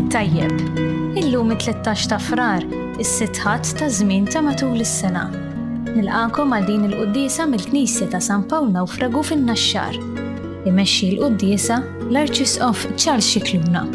it-tajjeb. Illum it-13 ta' Frar, is-sitt ħadd ta' żmien ta' matul is-sena. Nilqakom għal din il-quddiesa mill-Knisja ta' San Pawl Nawfragu fin-Naxxar. Imexxi l-quddiesa l-Arċisqof Charles Scicluna.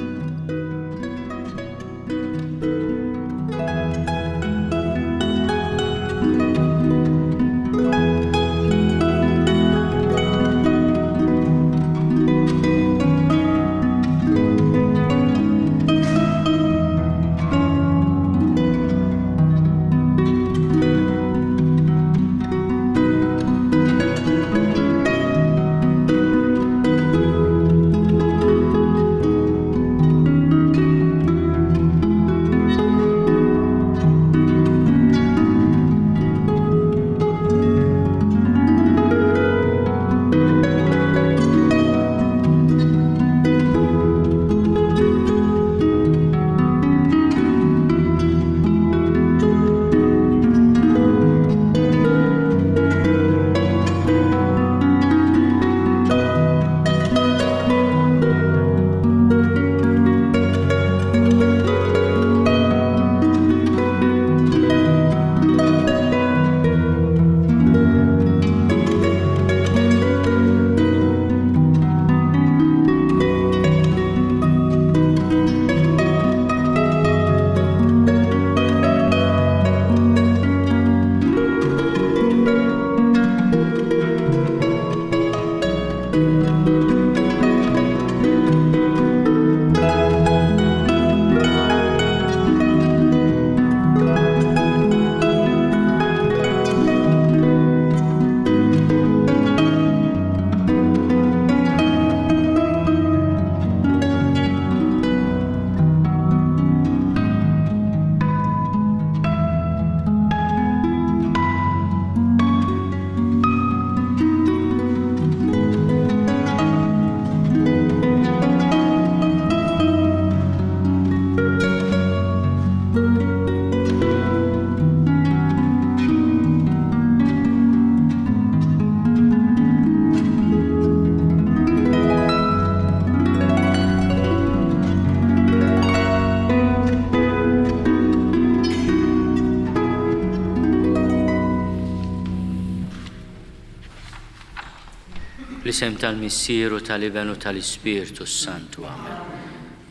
L-isem tal-Missieru tal-Iben u tal-Ispirtu Santu, amen.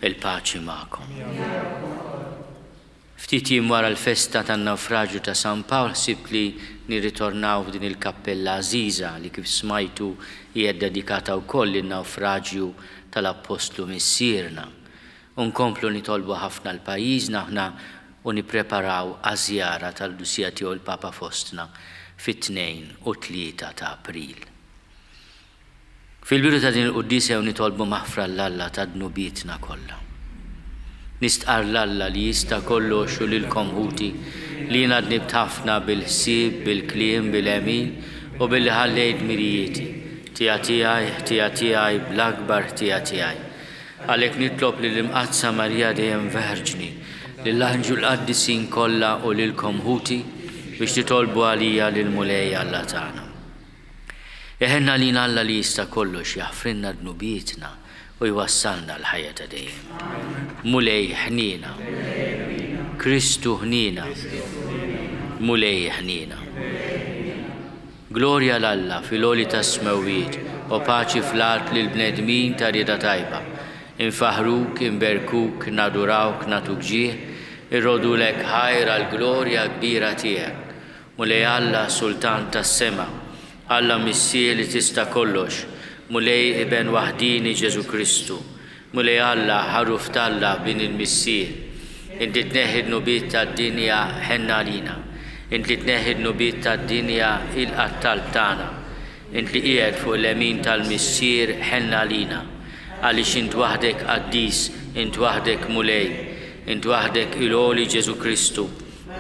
Il-paċi magħkom. Ftit jiem wara l-festa tan-nawfraġġju ta' San Pawl sibt li nirritornaw f'din il-kappella għażiża li kif smajtu hija dedikata wkoll lin-nawfraġġju tal-Apostlu Missierna. U nkomplu nitolbu ħafna l-pajjiżna aħna u nippreparaw għażjara tal-Dusija tiegħu l-Papa Fostna fit-2 u 3 ta' April. Fil-biru ta' din il-quddiesa jew nitolbu maħfra l-Alla ta' dnubietna kollha. Nistqar l-Alla li jista' kollox u lilkom ħuti li jiena dnibt ħafna bil-ħsieb, bil-kliem, bil-għemil u billi ħallejt mirijieti. Tiegħi bl-akbar tiegħi. Għalhekk nitlob lill-Imqazza Marija dejjem Verġni, lill-Anġu l-Qaddisin kollha u lilkom ħuti biex titolbu għalija lill-Mulej Alla tagħna. Eħenna li Alla li jista' kollox jaħfrinna dnubietna u jwassalna l-ħajja ta' dejjem. Mulej ħnina, Kristu ħnina, Mulej ħnina. Glorja l-Alla fil-għoli ta' smewwiet u paċi fl-art lil bnedmin ta' rieda tajba. Infaħruk, inberkuk, nadurawk, natuk ġieħ, irrodulek ħajra l-glorja kbira tiegħek. Mulej Alla Sultan tas-sema, Alla Missier li tista' kollox, Mulej Iben waħdini Ġesu Kristu, Mulej Alla ħaruf talla bin il-Missier. Inti tneħħi d-nubiet tad-dinja ħenna lina, inti tneħħi d-nubiet tad-dinja il-qattal tagħna, inti qiegħed fuq l-emin tal-Missier ħenna lina, għaliex int waħdek qaddis, int waħdek Mulej, int waħdek il-għoli Ġesu Kristu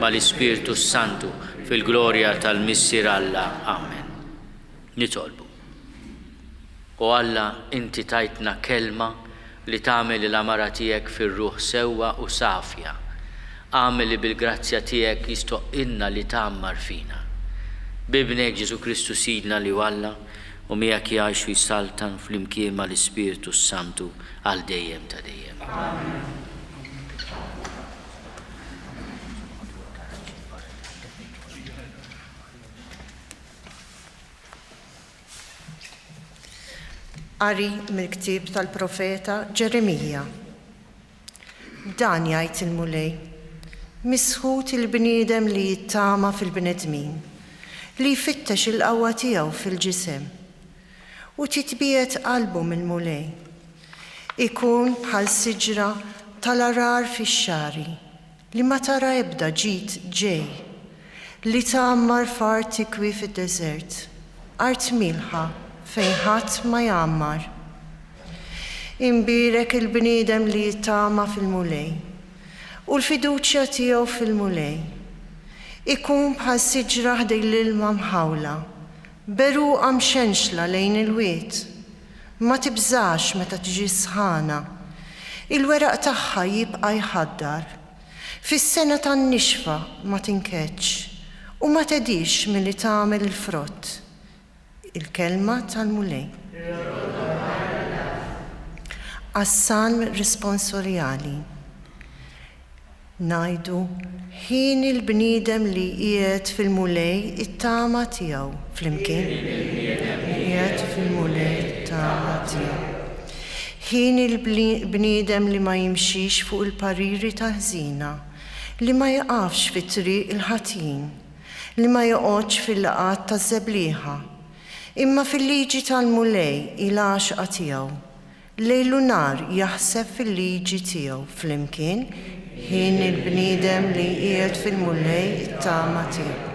mal-Ispirtu Santu fil-glorja tal-Missier Alla. Amen. Nitolbu. U Alla inti tajtna kelma li tagħmel l-amara tiegħek fir-ruħ sewwa u safja. Għamel li bil-grazzja tiegħek jistoqilna li tagħmmar fina. Bibnek Ġesu Kristu Sidna li Alla u miegħek jgħix u jsaltan fl-imkien mal-Ispirtu Santu għal dejjem ta' dejjem. Amen. Qari mill-ktieb tal-profeta Ġeremija. Dan jgħid il-mulej, misħut il-bniedem li jittama fil-bnedmin, li jfittex il-qawwa tiegħu fil-ġisem u titbiet qalbu mill-mulej. Ikun bħal siġra tal-arar fix-xari li ma tara ebda ġid ġej, li tagħmmar f'art tikwi fid-deżert, art milħa fejn ħadd ma jgħammar. Imbirek il-bniedem li jittama fil-mulej u l-fiduċja tiegħu fil-mulej. Ikun bħal siġra ħdej l-ilma mħawla, beruqa mxenxla lejn il-wied, ma tibżax meta tiġi sħana, il-weraq tagħha jibqa' jħaddar, fis-sena tan-nixfa ma tinkeċċ u ma tedix milli tagħmel il-frott. Il-kelma tal-mulej. Għas-salm responsorjali. Ngħidu ħin il-bniedem li qiegħed fil-mulej it-tama tiegħu flimkien. Qiegħed fil-mulej it-tama tiegħu. Ħin il-bniedem li ma jimxix fuq il-pariri ta' ħżina, li ma jaqafx fit-triq il-ħatin, li ma joqgħodx fil-laqat ta' żeblieħa, imma fil-liġi tal-mulej il-għaxqa tiegħu. Lejlu nar jaħseb fil-liġi tiegħu flimkien ħin il-bniedem li qiegħed fil-mulej it-tama tiegħu.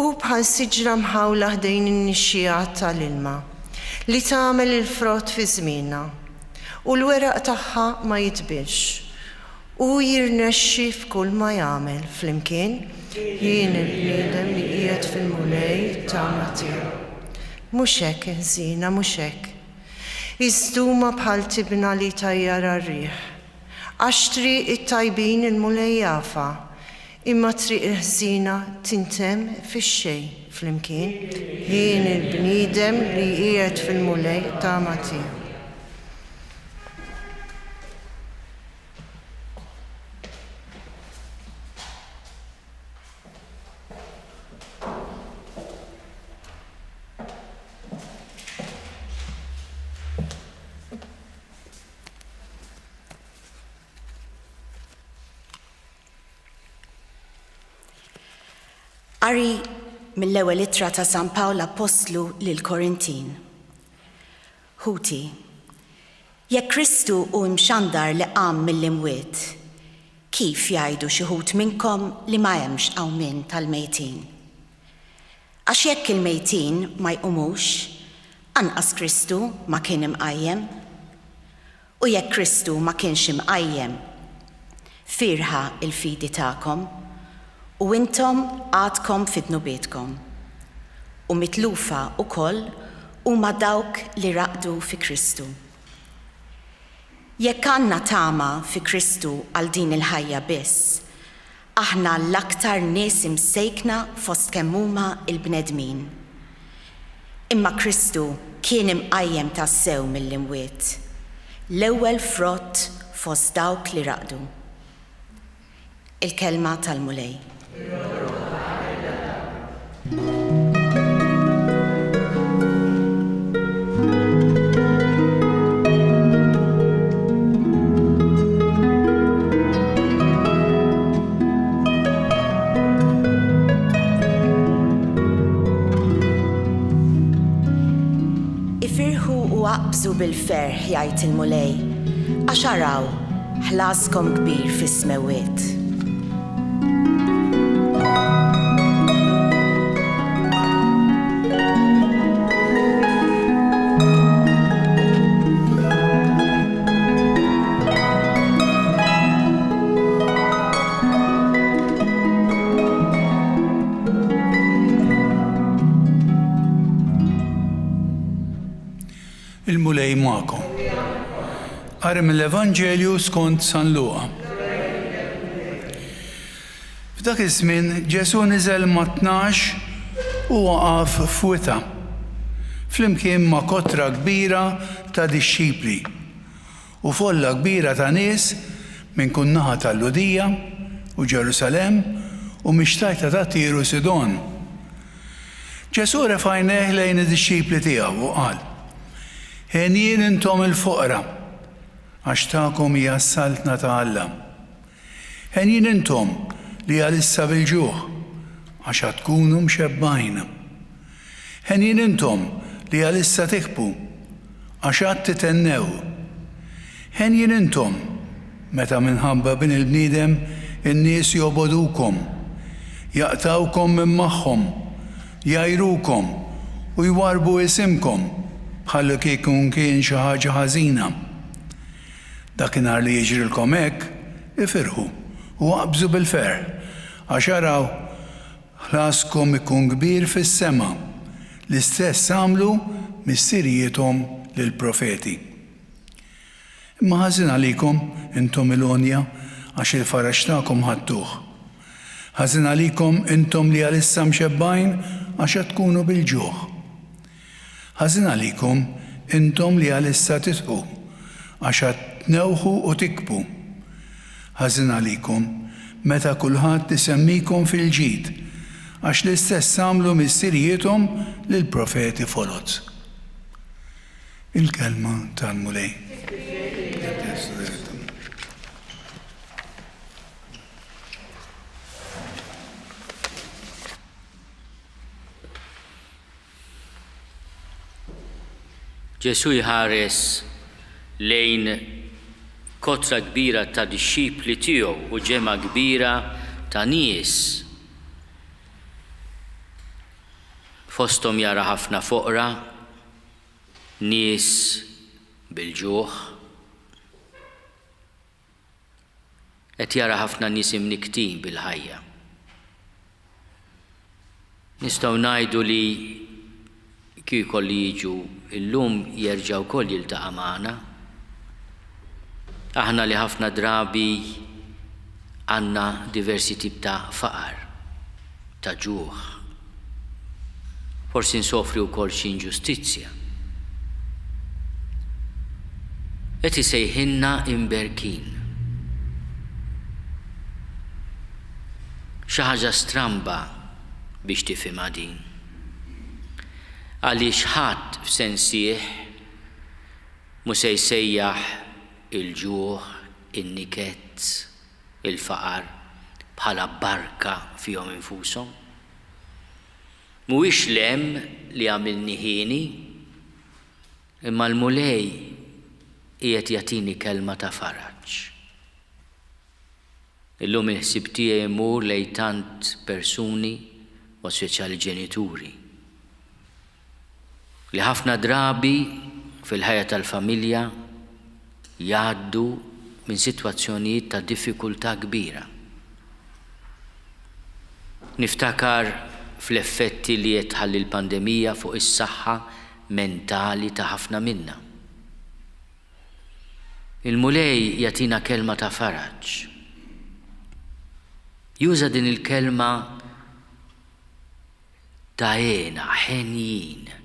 U bħal siġra mħawla ħdejn in-nixxijat tal-ilma li tagħmel il-frott fi żmienha u l-weraq tagħha ma jitbirx u jirnexxi f'kull ma jagħmel flimkien ħin il-bniedem li qiegħed fil-mulej it-tama tiegħu. Mhux hekk ħżina, mhux hekk. Iżduma bħal tibna li tajjar ar-riħ, għax triq it-tajbin il-mulej jafa, imma triq il-ħżina tintemm fix-xejn flimkien ħin il-bniedem li qiegħed fil-mulej tama tiegħu. Qari mill-ewwel ittra ta' San Pawl Apostlu lil Korintin. Ħuti, jekk Kristu hu mxandar li qam mill-imwiet, kif jgħidu xi ħud minnkom li ma hemmx qawmien tal-mejtin? Għax jekk il-mejtin ma jqumux, anqas Kristu ma kien imqajjem. U jekk Kristu ma kienx imqajjem, firħa il-fidi tagħkom, u intom għadkom fid-nubietkom, u mitlufa ukoll huma dawk li raqdu fi Kristu. Jekk għandna tama fi Kristu għal din il-ħajja biss, aħna l-aktar nies imsejkna fost kemm huma il-bnedmin. Imma Kristu kien imqajjem tas-sew mill-imwiet, l-ewwel frott fost dawk li raqdu. Il-kelma tal-mulej. Ifirħu u aqbżu bil-ferħ jgħid il-mulej, għax araw ħlaskom kbir fis-smewiet. Il-mulej magħkom. Qari mill-Evanġelju skont San Luqa. F'dak iż-żmien Ġesu niżel mat-12 u waqaf f'wita flimkien ma' kotra kbira ta' dixxipli u folla kbira ta' nies minn kull naħa tal-Ludija u Ġerusalemm u mixtajta ta' Tiru Sidon. Ġesu refa' għajnejh lejn id-dixxipli tiegħu u qal: Ħenjien intom il-fuqra, għax ta'kom hija s-saltna ta' Alla. Ħenjien intom li għalissa bil-ġuħ, għax tkunu mxebbajna. Ħenjien intom li għalissa tikbu, għax titennew. Ħenjien intom meta minħabba bin il-bniedem in-nies jobodukom, jaqtawkom minn magħhom, jajrukom u jwarbu isimkom bħallu kikun kien xi ħaġa ħażina. Dakinhar li jiġrilkom hekk, ifirħu u qabżu bil-ferħ għax araw ħlaskom ikun kbir fis-sema l-istess għamlu missiriethom lill-profeti. Imma ħażin għalikom intom il-onja għax il-farax tagħkom ħadtuh. Ħażin għalikom intom li għalissa mxebbajn għax tkunu bil-ġuħ. Ħażin għalikom intom li għalissa titqu għax tnewħu u tikbu. Ħażin għalikom meta kulħadd isemmikom fil-ġid għax l-istess għamlu missiriethom lill-profeti folot. Il-kelma tal-mulej. Ġesu jħares lejn kotra kbira ta' dixxipli tiegħu u ġema kbira ta' nies. Fosthom jara ħafna foqra, nies bil-ġuħ. Qed jara ħafna nies imniktin bil-ħajja. Nistgħu ngħidu li kieku li jiġu illum jerġgħu wkoll jiltaqa' magħna. Aħna li ħafna drabi għandna diversi tip ta' faqar, ta' ġuħ. Forsi nsofri wkoll xi inġustizzja. Qed isejħilna imberkin. Xi ħaġa stramba biex tifhimha din. Għaliex ħadd f'sensieħ mhux se jsejjaħ il-ġuħ, in-nikett, il-faqar bħala barka fihom infushom. Mhuwiex l-hemm li għamilni ħieni, imma l-mulej qiegħed jagħtini kelma ta' faraġġ. Illum il-ħsieb tiegħi jmur lejn tant persuni u speċjali ġenituri li ħafna drabi fil-ħajja tal-familja jgħaddu minn sitwazzjonijiet ta' diffikultà kbira. Niftakar fl-effetti li qed tħalli l-pandemija fuq is-saħħa mentali ta' ħafna minna. Il-mulej jagħtina kelma ta' faraġġ. Juża din il-kelma ta' għena, ħenjin.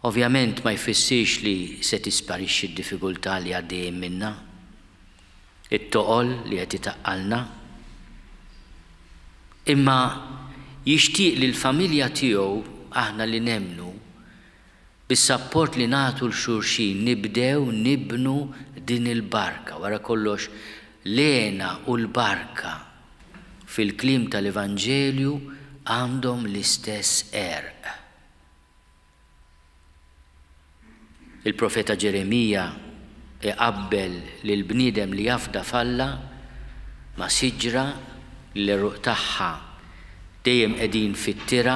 Ovvjament ma jfissirx li se tisparixxi d-diffikultà li għaddejjin minna, it-toqol li qed itaqqalna, imma jixtieq li l-familja tiegħu aħna li nemmnu bis-sapport li nagħtu l-xulxin nibdew nibnu din il-barka. Wara kollox l-għena u l-barka fil-kliem tal-Evanġelju għandhom l-istess erq. Il-profeta Ġeremija iqabbel lil bniedem li jafda falla ma' siġra li ruq tagħha dejjem qegħdin fit-tira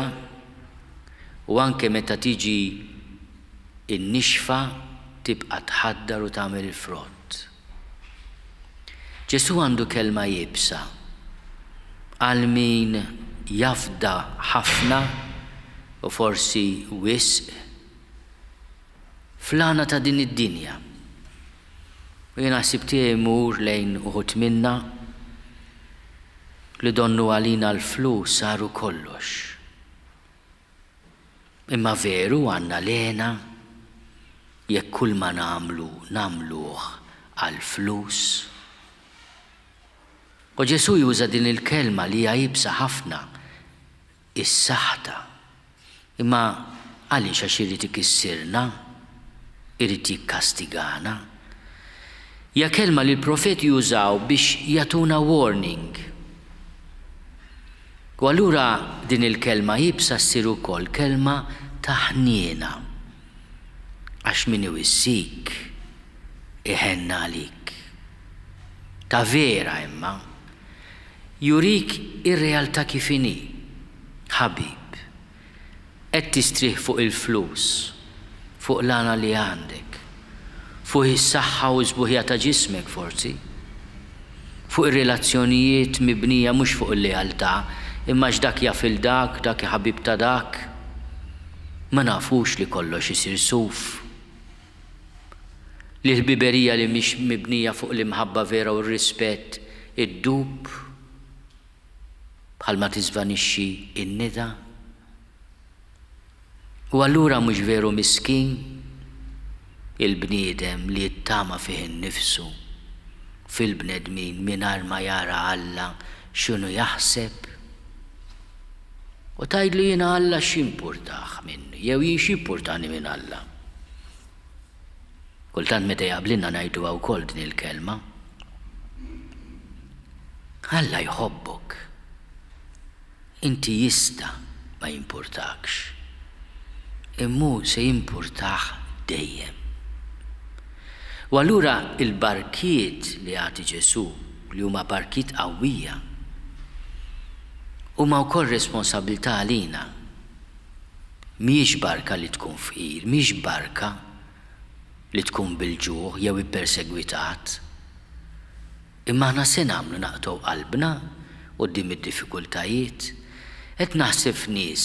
u anke meta tiġi n-nixfa tibqa' tħaddar u tagħmel il-frott. Ġesu għandu kelma jibsa għal min jafda ħafna u forsi wisq flana ta' din id-dinja. U jiena ħsieb tiegħi jmur lejn uħud minna li donnu għalina l-flus saru kollox. Imma veru għandna lena jekk kull ma nagħmluh għall-flus. U Ġesu juża din il-kelma li hija jibsa ħafna, is-saħta. Imma għaliex għax irid ikissirna irid jikkastigana. Ja kelma li l-profeti jużaw biex jatuna warning. U allura din il-kelma jibsa ssir ukoll kelma ta' ħniena. Għax min iwissik iħenna għalik. Ta' vera imma jurik ir-realtà kif inhi. Ħabib, qed tistrih fuq il-flus, fuq l-għana li għandek, fuq is-saħħa u żbuħja ta' ġismek forsi, fuq ir-relazzjonijiet mibnija mhux fuq il-lealtà, imma x'dak jafil dak ħabib ta' dak. Ma nafux li kollox isir suf. Li l-biberija li mhix mibnija fuq l-imħabba vera u r-rispett id-dub bħalma tiżvanixxi in-nida. U allura mhux veru miskin il-bniedem li jittama fih innifsu fil-bnedmin mingħajr ma jara Alla x'inhu jaħseb. U tgħidlu jiena Alla x'impurtah minni, jew jien x'impurtani minn Alla. Kultant meta jaqblilna ngħiduha wkoll din il-kelma. Alla jħobbok. Inti jista' ma jimpurtakx. Immu se jimpurtah dejjem. U allura il-barkiet li għati Ġesu li huma barkiet qawwija huma wkoll responsabilità għalina. Mhijiex barka li tkun fqir, mhijiex barka li tkun bil-ġuħ jew ippersegwitat. Imma aħna se nagħmlu naqtgħu qalbna quddiem id-diffikultajiet. Qed naħseb f'nies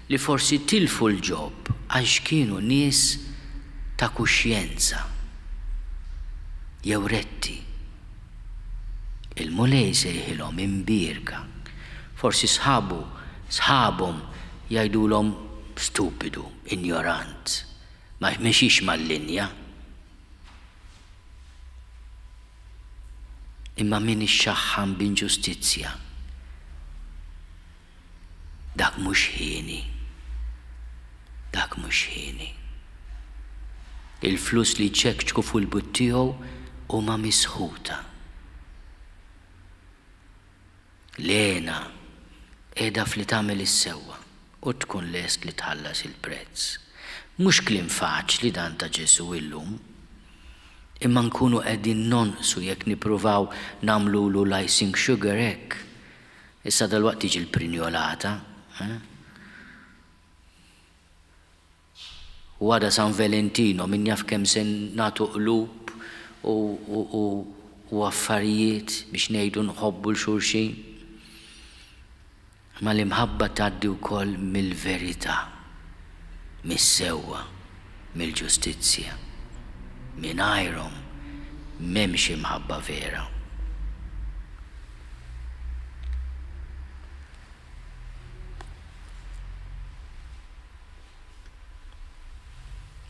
li forsi tilfu l-ġob għax kienu nies ta' kuxjenza jew retti. Il-mulej sejħilhom imbierka. Forsi sħabhom jgħidulhom stupidu, ignorant, ma jmexix mal-linja. Imma min ixxaħħam b'inġustizzja. Dak mhux ħieni. Dak mhux ħieni. Il-flus li ċekċku fuq il-but tiegħu huma misħuta. Lena qiegħda fli tagħmel is-sewwa u tkun lest li tħallas il-prezz. Mhux kliem faċli dan ta' Ġesu illum. Imma nkunu qegħdin nonqsu jekk nippruvaw nagħmlulu icing sugar hekk. Issa dalwaqt tiġi l-prinjolata. U għada San Valentino min jaf kemm se nagħtu qlub u affarijiet biex ngħidu nħobbu l-xulxin. Ma l-imħabba tgħaddi wkoll mill-verità, mis-sewwa, mill-ġustizzja. Mingħajrhom m'hemmx imħabba vera.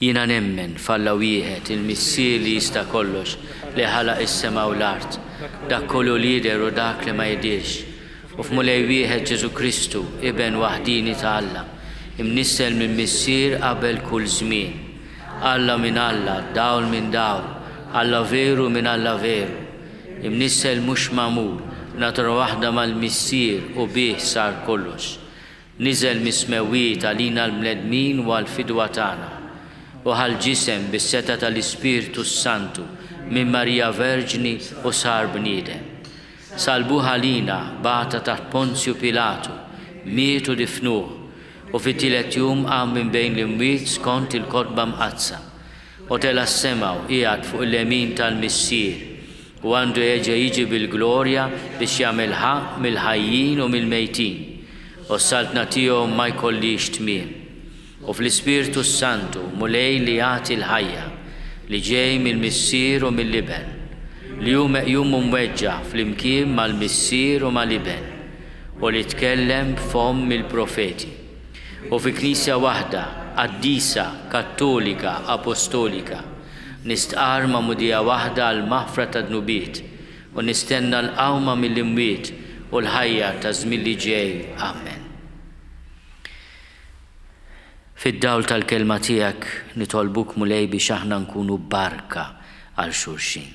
Jiena nemmen falla wieħed il-missier li jista' kollox li ħalaq is-sema u l-art, dak kollu li jidher u dak li ma jidirx. U f'mulej wieħed Ġesu Kristu, iben waħdini ta' Alla, imnissel minn missier qabel kull żmien. Alla minn Alla, dawl minn dawl, Alla veru minn Alla veru. Imnissel mhux magħmul, natura waħda mal-missier u bih sar kollox. Niżel mismewwiet għalina l-bnedmin u għall-fidwa tagħna. U ħal-ġisem bis-seta tal-Ispiritu Santu minn Marija Verġni u sar bniedem. Salbuha lina bata taħt Ponzju Pilatu, mietu difnuh u fit-tielet jum qam minn bejn l-imwiet skont il-kotba mqazza. U tela s-semaw qiegħed fuq il-lemin tal-missier u għandu jeġa jiġi bil-glorja biex jagħmel ħaq mill-ħajjin u mill-mejtin. U s-saltna tiegħu ma jkollix tmiem. U fl-Ispiritu Santu mulej li jagħti l-ħajja li ġej mill-missier u mill-liben li hu meqjum mweġġa' flimkien mal-missier u mal-liben u li tkellem f'fomm mill-profeti. U fi Knisja waħda qaddisa, kattolika, apostolika nistqar ma' mudija waħda għal maħfra ta' dnubiet u nistenna l-qawma mill-imwiet u l-ħajja ta' żmien li ġej. Amen. Fid-dawl tal-kelma tiegħek nitolbuk mulej biex aħna nkunu barka għal xulxin.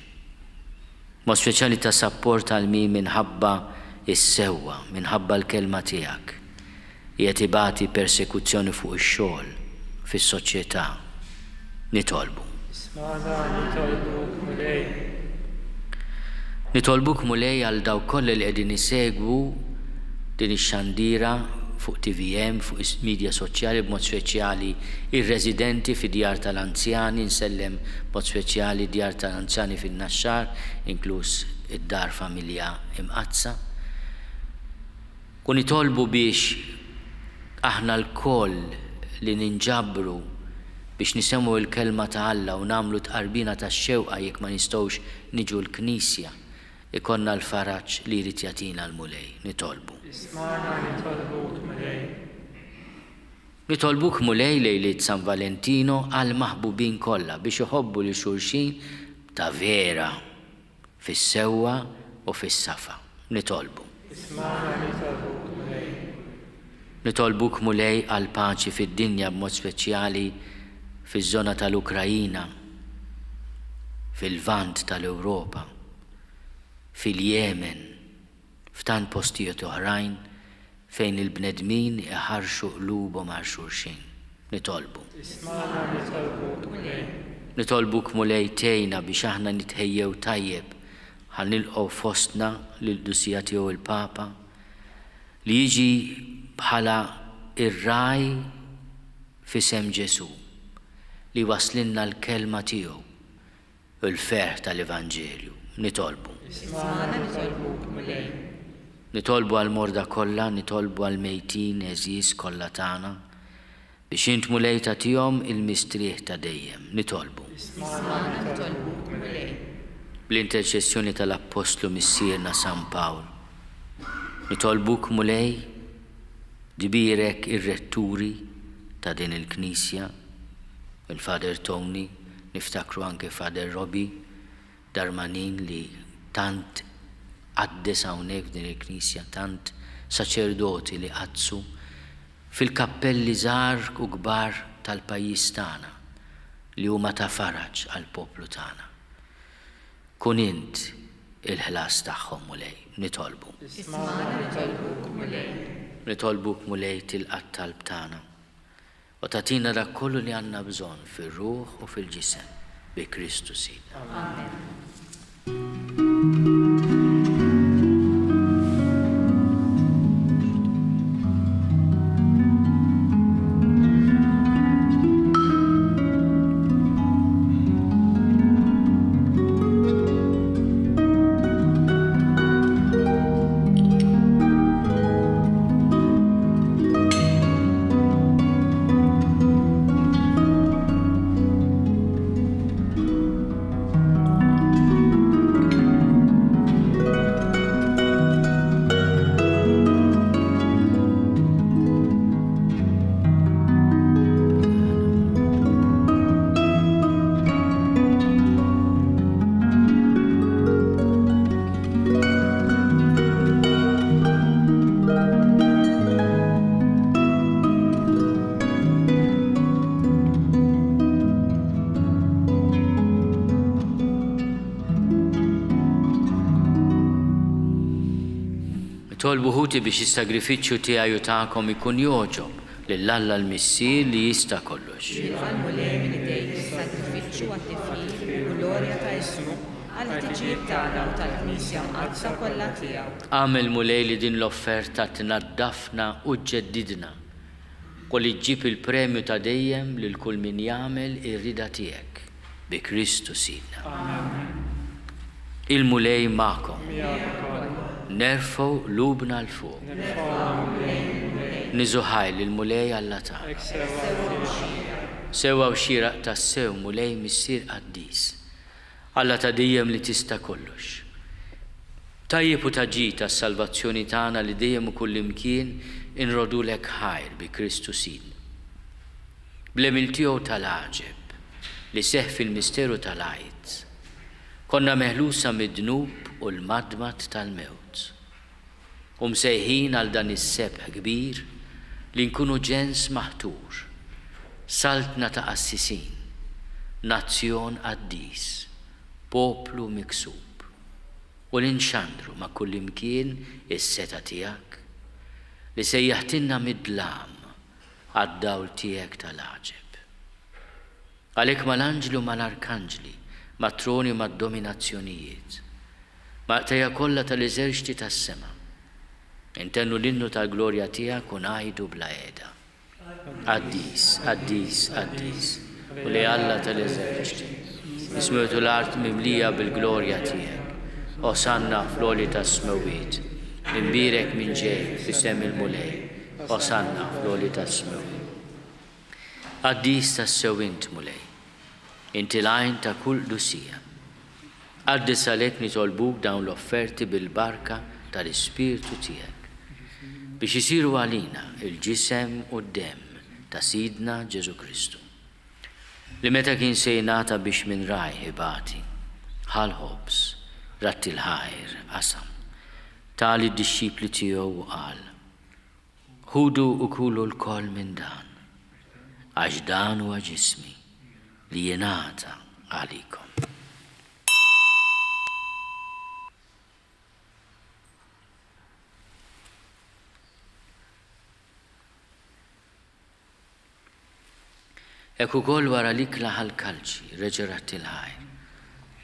Mod speċjali ta' sapport għal min minħabba is-sewwa, minħabba l-kelma tiegħek. Qiegħed ibati persekuzzjoni fuq ix-xogħol, fis-soċjetà. Nitolbu. Nitolbuk mulej għal daw kollha li qegħdin isegwu din ix-xandira fuq TVM, fuq is-medja soċjali b'mod speċjali ir-residenti fid-djar tal-anzjani, nsellem b'mod speċjali djar tal-anzjani fin-Naxxar, inkluż id-dar familja imqazza. U nitolbu biex aħna l-koll li ninġabru biex nisemmu l-kelma ta' Alla u nagħmlu tqarbina tax-xewqa jekk ma nistgħux niġu l-Knisja, ikonna l-faraġġ li jrid jagħtina l-mulej. Nitolbu. Nitolbuk mulej lejliet San Valentino għal maħbubin kollha biex iħobbu li xulxin ta' vera fis-sewwa u fis-safa. Nitolbu. Nitolbuk mulej għal paċi fid-dinja b'mod speċjali fiż-żona tal-Ukrajina, fil-Lvant tal-Ewropa, fil-Yemen, f'tant postijiet oħrajn fejn il-bnedmin iħarxu qlubhom għal xulxin. Nitolbu. Nitolbuk mulej tgħinna biex aħna nitħejjew tajjeb ħalli nilqgħu fostna lil-Dusija tiegħu il-Papa li jiġi bħala ir-raj f'isem Ġesu li waslinna l-kelma tiegħu u l-ferħ tal-Evanġelju. Nitolbu. Nitolbu għal-morda kollha, nitolbu għal-mejtin eżis kollha tagħna biex int mulej tagħtihom il-mistrieħ ta' dejjem. Nitolbu. Bl-interċessjoni tal-Apostlu missierna San Pawl. Nitolbuk mulej dibirek ir-retturi ta' din il-Knisja, il-Fader Tony, niftakru anke Fader Robi Darmanin li tant għaddes hawnhekk din il-Knisja, tant saċerdoti li qazzu fil-kappelli żgħar u kbar tal-pajjiż tagħna li huma ta' faraġ għall-poplu tagħna. Kun int il-ħlas tagħhom mulej. Nitolbu. Nitolbuk mulej tilqat talb tagħna u tagħtina dak kollu li għandna bżonn fir-ruħ u fil-ġisem bi Kristu Sidna. Amen. Tolbu ħuti biex is-sagrifiċċju tiegħi u tagħkom ikun joġob lill-Alla l-Missier li jista' kollox. Għal-mulej minn idejk is-sagrifiċċju għat-tifħir u glorja ta' ismu għal-ħtiġijiet tagħna u tal-Knisja mqaddsa kollha tiegħu. Għamel mulej li din l-offerta tnaddafna u ġġeddidna u li ġġib il-premju ta' dejjem lil kull min jagħmel ir-rida tiegħek bi Kristu Sidna. Il-mulej magħkom. Nerfgħu lubna l-fuq. Niżuħaj lill-mulej Alla tagħna. Sewwa u xieraq tas-sew mulej missier qaddis. Alla ta' dejjem li tista' kollox. Tajjeb u taġġid tas-salvazzjoni tagħna li dejjem u kullimkien inrodulek ħajr bi Kristu Sidna. Bl-emil tiegħu tal-għaġeb li seħħ fil-misteru tal-għajd. Konna meħlusa mid-dnub u l-madmat tal-mewt. Msejħin għal dan is-sebħ kbir li nkunu ġens maħtur saltna ta' assisin, nazzjon qaddis, poplu miksub, u l-inxandru ma' kullimkien is-seta tiegħek li sejjaħtinna mid-dlam għad-dawl tiegħek tal-aġeb. Għalhekk mal-anġlu mal-arkanġli, mat-troni mad-dominazzjonijiet, maqtejja kollha tal-eżerċiti tas-sema, intennu l-innu tal-glorja tiegħek u ngħidu bla qiegħda. Qaddis, qaddis, qaddis, u li Alla tal-eżerċiti, ismewtu l-art mimlija bil-glorja tiegħek, osanna fl-oli tas-smewiet, imbirek minn ġej f'isem il-mulej, osanna fl-oli tas-smewiet. Qaddis tas-sewint mulej, inti l-għajn ta' kull dusija. Qaddis għalhekk nitolbuk dawn l-offerti bil-barka tal-Ispirtu tiegħek biex isiru għalina il-ġisem u d-dem ta' Sidna Ġesu Kristu, li meta kien sejnata biex minn raj ħibati, ħal-ħobs, ratti l-ħajr, qasam, tali d-disċipli tiegħu qal, ħudu u kulu l-koll minn dan, għax dan huwa ġismi li jingħata għalikom. Ek ukoll wara l-ikla ħal-kalċi reġerat il-ħajr,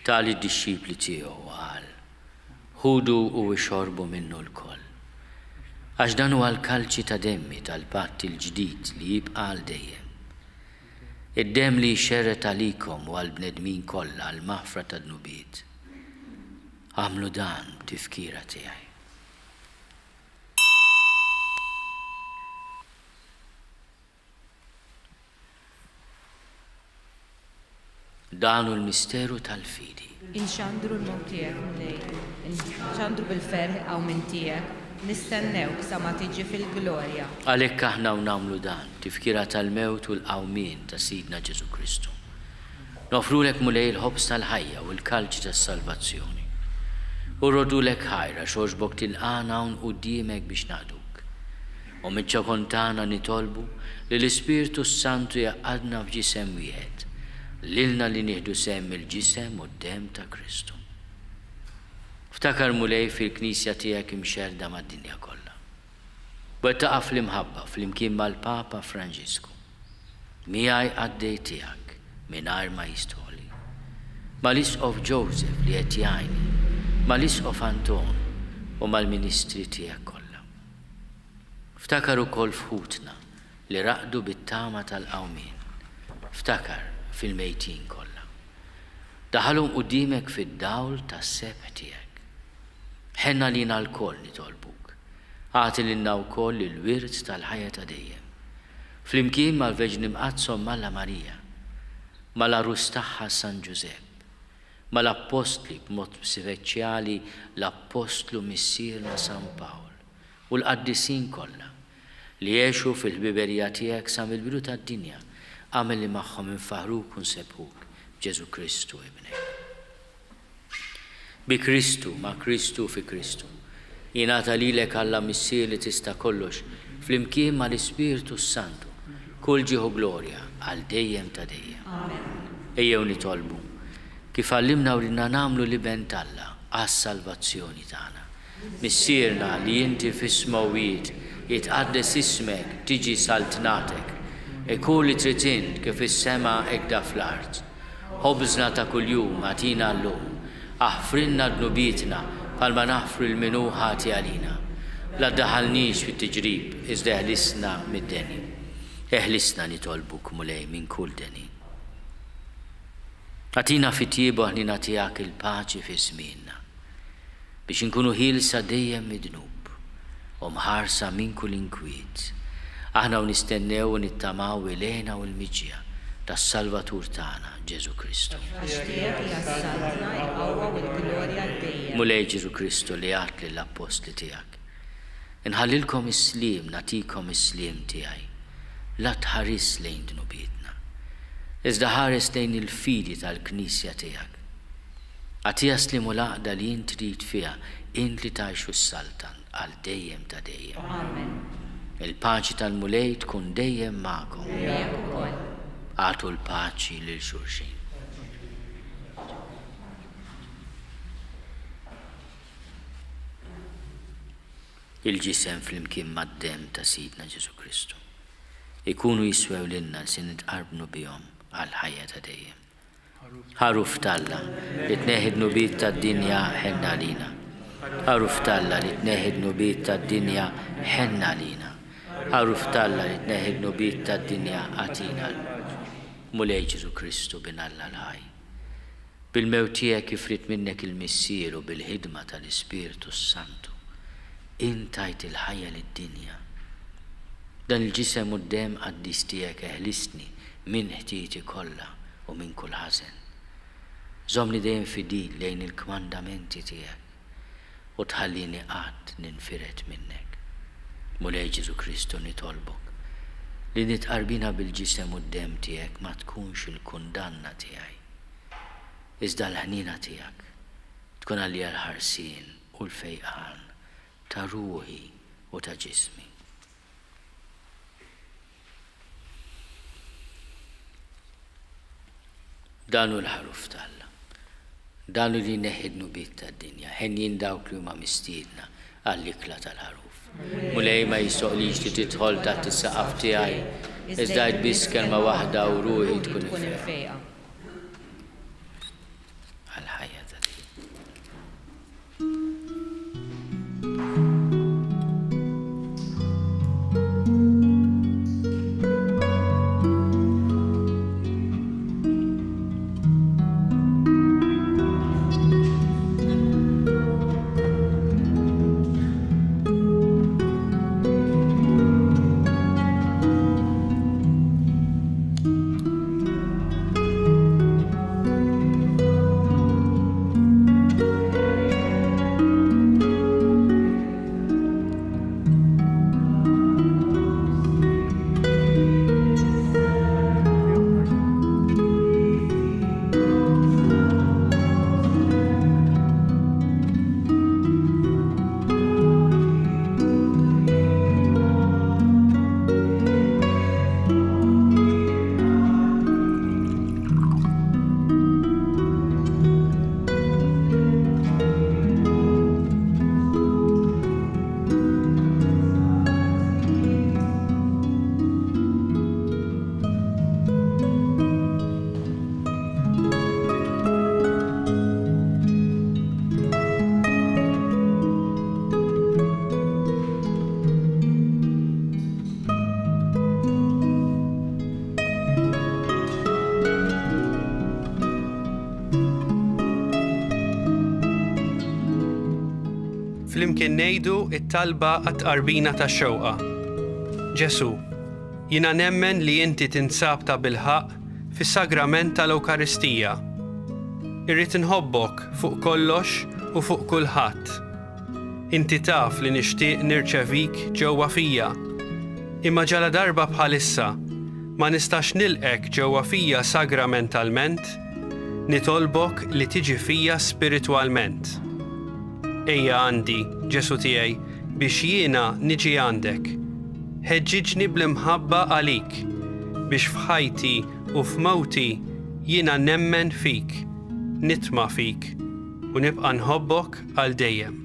tali d-disċipli tiegħu qal, ħudu u xorbu minnu l-koll. Għax dan huwa l-kalċi ta' demmi tal-patt il-ġdid li jibqa' għal dejjem. Id-dem li jxerret għalikom u għal-bnedmin kollha għal-maħfra tad-nubiet. Għamlu dan b'tifkira tiegħi. Danu l-misteru tal-fidi. Inxandru l-mot tiegħek mulej, inxandru bil-ferħ għaw minn tiegħek, nistennewk sa ma tiġi fil-glorja. Għalhekk aħna nagħmlu dan, tifkira tal-mewt u l-qawmien ta' Sidna Ġesu Kristu. Nofrulek mulej il-ħobs tal-ħajja u l-kalċi tas-salvazzjoni. U rodulek ħajra xogħġbok tilqana hawn quddiemek biex naqduk. U miċ-ċokontana nitolbu li l-Ispirtu Santu jaqadna f'ġisem wieħed, lilna li nieħdu semm il-ġisem u d-dem ta' Kristu. Ftakar mulej fil-Knisja tiegħek imxerda mad-dinja kollha. Wet taqaf fl-imħabba fl-imkien mal-Papa Franġisku. Miegħi għaddej tiegħek mingħajr ma jistħoli. Mal-Isqof Joseph li qed jgħinni, mal-Isqof Anton u mal-Ministri tiegħek kollha. Ftakar ukoll fħutna li raqdu bit-tama tal-qawmien. Ftakar fil-mejtin kollha. Daħalhom qudiemek fid-dawl tas-sebħ tiegħek. Ħenna lina l-koll nitolbuk. Għati lilna wkoll il-wirt tal-ħajja ta' dejjem. Flimkien mal-Verġni Mqazzom Malla Marija, mal-arus tagħha San Ġusepp, mal-Appostli b'mod speċjali l-Apostlu Missierna San Pawl u l-qaddisin kollha li jgħixu fil-ħbiberija tiegħek sa mill-bidu tad-dinja, għamel li magħhom infaħruk u nsebħuk b'Ġesu Kristu ibnek. Bi Kristu, ma' Kristu fi Kristu, jingħata lilek Alla missier li tista' kollox flimkien ma' l-Ispirtu Santu, kull ġieħu glorja għal dejjem ta' dejjem. Ejjew nitolbu kif għallimna u ridna nagħmlu li ben Alla għas-salvazzjoni tagħna. Missierna li inti fis-smawiet jitqaddes ismek tiġi saltnatek, kull li tritint kif is-sema ekda fl-art. Ħobżna ta' kuljum għatina llum, aħfrinna d-nubietna palma naħfru l-minuħa għalina. La ddaħalniex fit-tiġrib, iżda eħlisna mid-deni. Eħlisna nitolbuk mulej minn kull deni. Għatina fit-tiebu ħnina tiegħek il-paċi fi żmienna, biex inkunu ħielsa dejjem mid-dnub u mħarsa minn kull inkwiet. Aħna u nistennew u nittamaw ilena u l-miġja tas-Salvatur tagħna Ġesu Kristu. Għax tiegħek hija s-saltna, il-qawwa u l-glorja dejjem. Mulej Ġesu Kristu li għat lill-apostli tiegħek. Inħallilkom is-sliem, natikom is-sliem tiegħi. La tħares lejn dnubietna, iżda ħares lejn il-fidi tal-Knisja tiegħek. Għatija slim u laqda li int trid fiha, int li tgħixu s-saltan għal dejjem ta' dejjem. Amen. Il-paċi tal-mulej tkun dejjem magħkom. Miegħek ukoll. għatu l-paċi lil xulxin. Il-ġisem fl-imkien mad-dem ta' Sidna Ġesu Kristu ikunu jiswew lilna li se nitqarbnu bihom għal-ħajja ta' dejjem. Ħaruf talla li tneħid nubiet tad-dinja ħenna lina. Ħaruf talla li tneħid nubiet tad-dinja ħenna lina. Ħaruf talla li tneħid nubiet tad-dinja għatina. Mulej Ġesu Kristu binalla l-ħaj. Bil-mewt tiegħek ifrit minnek il-missier u bil-ħidma tal-Ispiritu Santu. Intajt il-ħajja lid-dinja. Dan il-ġisem u d-dem qaddis tiegħek eħlisni minn ħtieti kollha u minn kull ħażen. Żomni dejjem fidil lejn il-kmandamenti tiegħek u tħallini qatt ninfiret minnek. Mulej Ġesu Kristu nitolbok li nitqarbina bil-ġisem u d-dem tiegħek ma tkunx il-kundanna tiegħi. Iżda l-ħnina tiegħek tkun għalija l-ħarsien u l-fejqan ta' ruħi u ta' ġismi. Danu l-ħaruf talla, danu li neħidnu bit tad-dinja, ħenjin dawk li huma mistiedna għall-ikla tal-ħaruf. Mulej ma jistoqlix li tidħol taħt is-saqaf tiegħi, iżda biss kelma waħda u ruħi tkun ifejqa. Għal-ħajja ta' Flimkien ngħidu it-talba għat-tqarbina tax-xewqa. Ġesu, jiena nemmen li inti tinsab ta' bilħaq fis-sagrament tal-Ewkaristija. Irrid inħobbok fuq kollox u fuq kulħadd. Inti taf li nixtieq nirċevik ġewwa fija. Imma ġala darba bħalissa ma nistax nilqek ġewwa fija sagramentalment, nitolbok li tiġi fija spiritwalment. Ejja għandi, Ġesu tiegħi, biex jiena niġi għandek. Ħeġġiġni bl-imħabba għalik, biex f'ħajti u f'mawti jiena nemmen fik, nitma' fik u nibqa' nħobbok għal dejjem.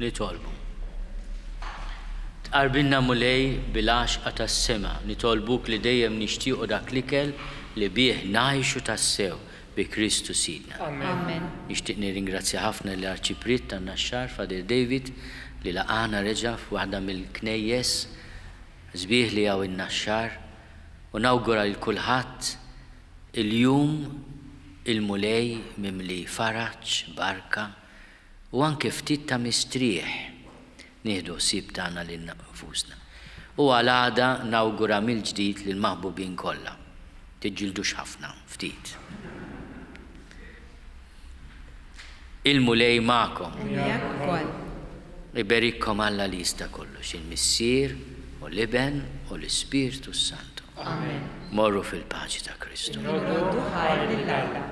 nitolbu. Tqarbilna mulej bil-għaxqa tas-sema, nitolbuk li dejjem nixtiequ dak l-ikel li bih ngħixu tassew bi Kristu Sidna. Amen. Nixtieq nirringrazzja ħafna l-Arċiprit tan-Naxxar Fader David li laqana reġa' f'waħda mill-knejjes sbieħ li hawn in-Naxxar u nawgura lil kulħadd il-jum il-mulej mimli faraġġ, barka u anke ftit ta' mistrieħ nieħdu ħsieb tagħna lil nfusna. U għal-għada nawgura mill-ġdid lil maħbubin kollha. Tiġġildux ħafna ftit. Il-mulej magħkom. Miegħek ukoll. Iberikkom Alla li jista' kollox, il-Missier u l-Iben u l-Ispirtu Santu. Amen. Morru fil-paċi ta' Kristu. Noddu ħajr lill-Alla.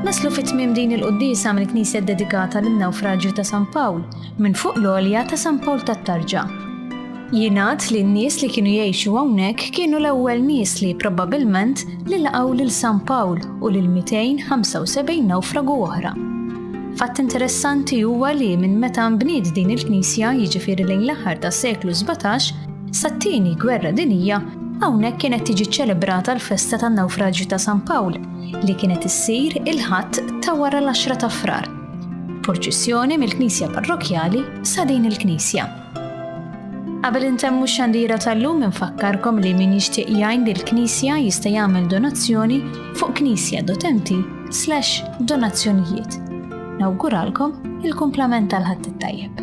Naslu fit-tmiem din il-qudiesa mill-Knisja dedikata lin-nawfraġġju ta' San Pawl minn fuq l-għolja ta' San Pawl tat-Tarġa. Jingħad li n-nies li kienu jgħixu hawnhekk kienu l-ewwel nies li probabbilment li laqgħu lil San Pawl u lil 275 nawfragu oħra. Fatt interessanti huwa li minn meta nbniet din il-Knisja jiġifieri lejn l-aħħar tas-seklu 17 sat-tieni Gwerra Dinjija hawnhekk kienet tiġi ċċelebrata l-festa tan-nawfraġġju ta' San Pawl li kienet issir il-ħadd ta' wara l-10 ta' Frar. Proċessjoni mill-Knisja Parrokjali sa din il-Knisja. Qabel intemmu x-xandira tal-lum infakkarkom li min jixtieq jgħin lill-Knisja jista' jagħmel donazzjoni fuq knisja.mt/donazzjonijiet. Nawguralkom il-kumplament tal-ħadd it-tajjeb.